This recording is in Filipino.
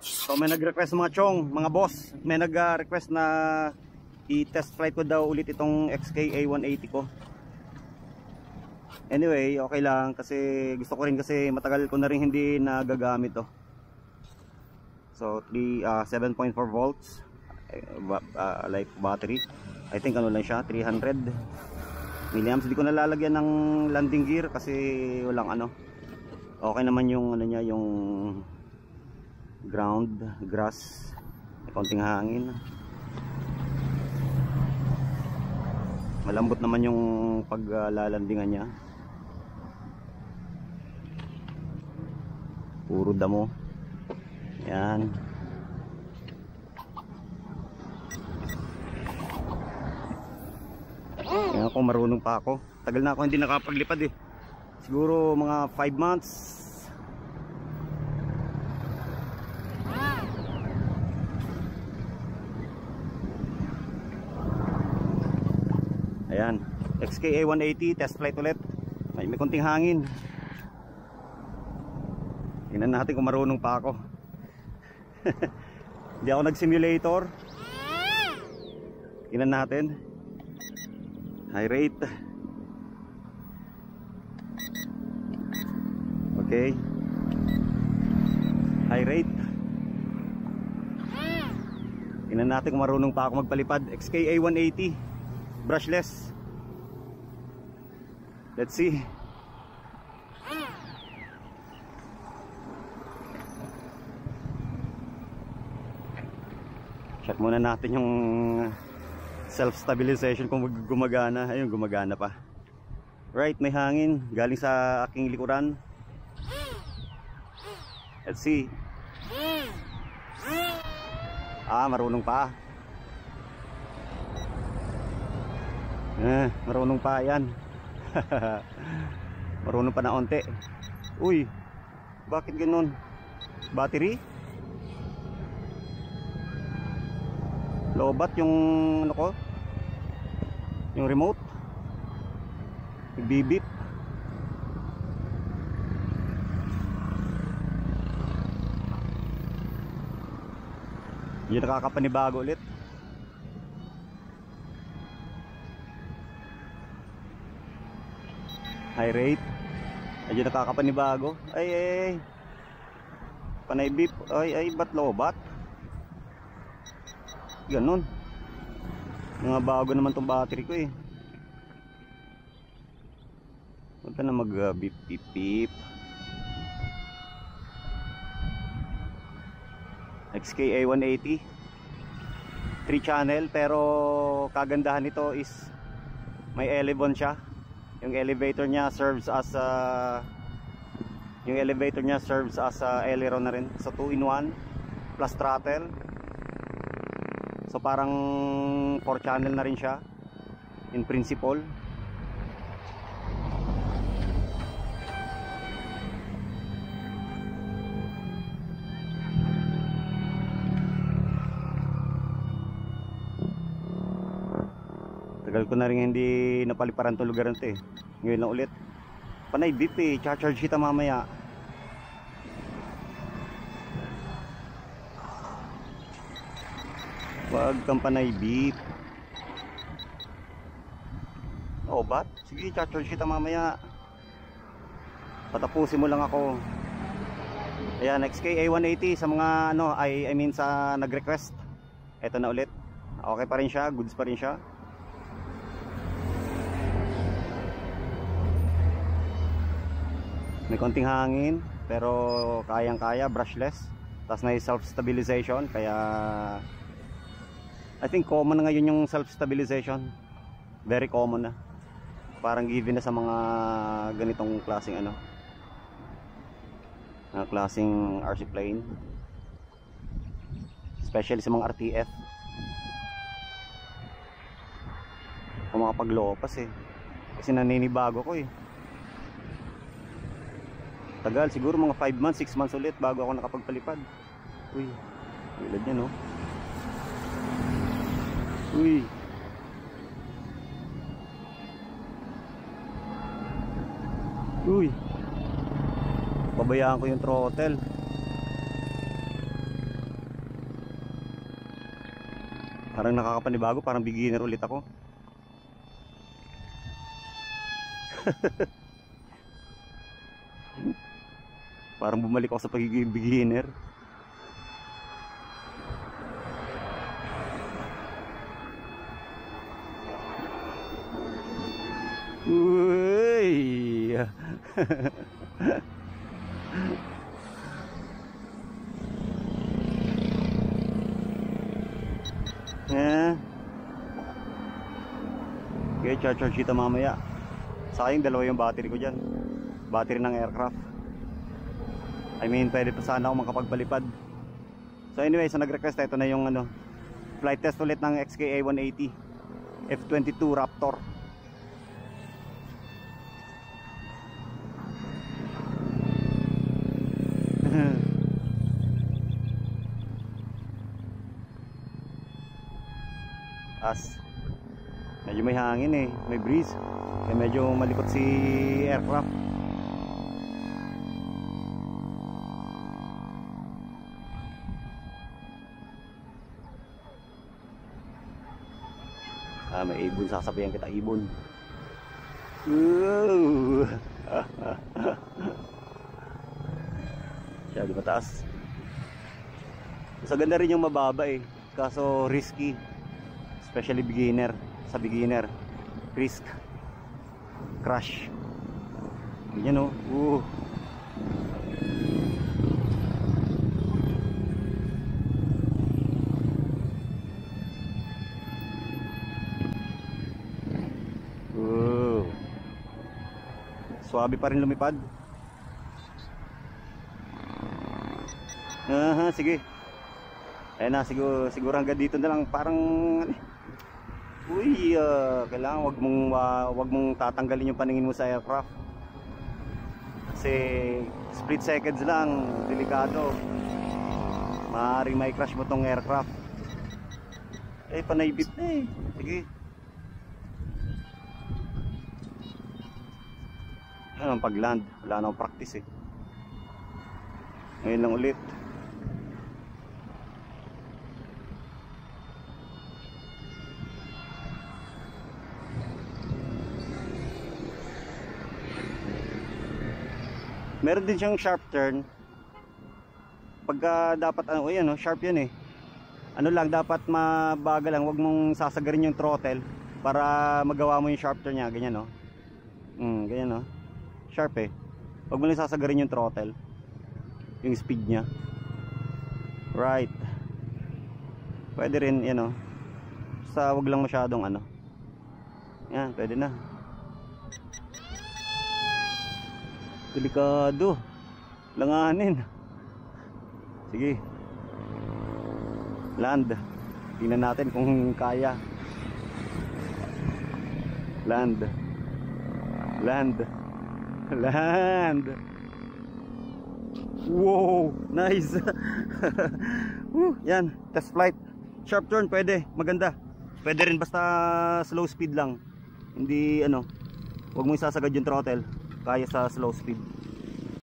So may nag-request mga chong, mga boss, may nag-request na i-test flight ko daw ulit itong XK A180 ko. Anyway, okay lang kasi gusto ko rin kasi matagal ko na rin hindi nagagamit to. So 7.4 volts like battery. I think ano lang siya, 300 milliamps. Hindi ko nalalagyan ng landing gear kasi walang ano. Okay naman yung ano niya, yung ground grass, may konting hangin, malambot naman yung paglalandingan niya, puro damo yan. Yan, kung marunong pa ako, tagal na ako hindi nakapaglipad eh, siguro mga 5 months. Ayan, XK A180 test flight ulit. May konting hangin. Tingnan natin kung marunong pa ako. Hindi ako nag-simulator. Tingnan natin. High rate. Okay. High rate. Tingnan natin kung marunong pa ako magpalipad. XK A180 brushless. Let's see. Check muna natin yung self-stabilization kung gumagana. Ayun, gumagana pa. Right, may hangin galing sa aking likuran. Let's see. Marunong pa. Marunong pa yan. Marunong pa na onte. Uy, bakit ganun? Battery? Lobat yung ano ko, yung remote nagbibip. Yun, nakakapanibago ulit. High rate. Ayun, nakakapanibago. Ay. Panay beep. Ay, ba't lobat? Ganon. Mga bago naman tong battery ko eh. Huwag ka na mag beep beep beep. XK A180 3 channel, pero kagandahan nito is may elevon siya. Yung elevator niya serves as aileron na rin. So 2-in-1 plus throttle. So parang 4 channel na rin siya in principle. Tagal ko na rin hindi napaliparan to lugar nito eh. Ngayon lang ulit. Panay beep eh, charge kita mamaya. Wag kang panay beep. Oh, bat? Sige, charge kita mamaya. Patapusin mo lang ako. Ayan, XK A180 sa mga ano, I mean sa nag-request. Ito na ulit. Okay pa rin siya, goods pa rin siya. May konting hangin, pero kayang-kaya, brushless. Tapos may self-stabilization, kaya I think common na ngayon yung self-stabilization. Very common na. Parang given na sa mga ganitong klaseng ano, klaseng RC plane. Especially sa mga RTF. Kung makapaglopas eh. Kasi naninibago ko eh. Tagal, siguro mga 5 months, 6 months ulit bago ako nakapagpalipad. Uy, ilad niya no. Uy. Uy. Pabayaan ko yung throttle. Parang nakakapanibago, parang beginner ulit ako. Parang bumalik ako sa pagiging beginner. Uy. Okay, charge kita mamaya. Sayang dalawa yung battery ko dyan. Battery ng aircraft. I mean, pwede pa sana ako makapagpalipad. So anyway, so nag-request, ito na yung ano, flight test ulit ng XKA 180 F22 Raptor. Medyo may hangin eh, may breeze, kaya medyo malikot si aircraft. May ibon, sasabihan kita ibon. Siya di mataas. Mas ganda rin yung mababa eh, kaso risky, especially beginner. Sa beginner, risk crash. Ganyan oh. Swabe pa rin lumipad. Sige. Ayun na, siguro hanggang dito na lang. Parang uy, kailangan wag mong tatanggalin yung paningin mo sa aircraft. Kasi split seconds lang, delikado. Maaaring may crash mo tong aircraft. Panaybit na eh. Sige. Ano ang pag-land? Wala na akong practice eh. Ngayon lang ulit. Meron din siyang sharp turn. Pagka dapat sharp yan eh. Ano lang, dapat mabagal lang, wag mong sasagarin yung throttle para magawa mo yung sharp turn niya, ganyan ganyan sharp eh. Wag mo lang sasagarin yung throttle, yung speed niya. Right. Pwede rin sa wag lang masyadong yan, pwede na. Delikado, langanin. Sige, land. Tingnan natin kung kaya. Land. Wow, nice. Yan, test flight. Sharp turn pwede, maganda. Pwede rin basta slow speed lang. Hindi wag mo isasagad yung throttle. Kaya sa slow speed.